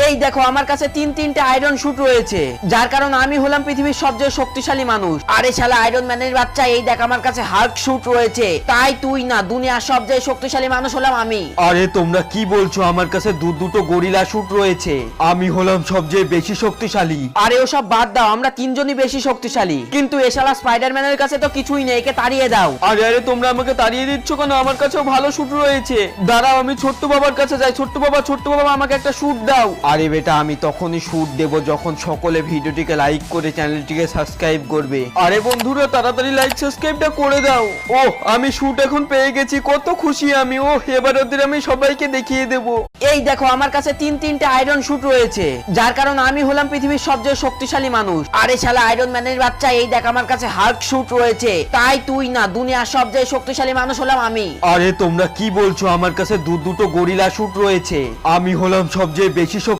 এই দেখো আমার কাছে তিনটে আয়রন শুট রয়েছে, যার কারণে আমি হলাম পৃথিবীর সবচেয়ে শক্তিশালী মানুষ। আরে শালা আয়রন ম্যানের বাচ্চা, এই দেখ আমার কাছে হাল্ক শুট রয়েছে, তাই তুই না, দুনিয়ার সবচেয়ে শক্তিশালী মানুষ হলাম আমি। আরে তোমরা কি বলছো? আমার কাছে দুটো গরিলা শুট রয়েছে, আমি হলাম সবচেয়ে বেশি শক্তিশালী। আরে ওসব বাদ দাও, আমরা তিনজনই বেশি শক্তিশালী, কিন্তু এ শালা স্পাইডারম্যানের কাছে তো কিছুই নেই, একে তাড়িয়ে দাও। আরে আরে তোমরা আমাকে তাড়িয়ে দিচ্ছ কেন? আমার কাছেও ভালো শুট রয়েছে। দাঁড়াও, আমি ছোট্ট বাবার কাছে যাই। ছোট্ট বাবা আমাকে একটা শুট দাও। আরে বেটা, আমি তখনই শুট দেব যখন সকলে ভিডিওটিকে লাইক করে চ্যানেলটিকে সাবস্ক্রাইব করবে। আরে বন্ধুরা, তাড়াতাড়ি লাইক সাবস্ক্রাইবটা করে দাও। ওহ, আমি শুট এখন পেয়ে গেছি, কত খুশি আমি। ওহ, এবার ওদের আমি সবাইকে দেখিয়ে দেব। এই দেখো আমার কাছে তিনটে আয়রন শুট রয়েছে, যার কারণে আমি হলাম পৃথিবীর সবচেয়ে শক্তিশালী মানুষ। আরে শালা আয়রন ম্যানের বাচ্চা, এই দেখ আমার কাছে হাল্ক শুট রয়েছে, তাই তুই না, দুনিয়ার সবচেয়ে শক্তিশালী মানুষ হলাম আমি। আরে তোমরা কি বলছো? আমার কাছে দুটো গরিলা শুট রয়েছে, আমি হলাম সবচেয়ে বেশি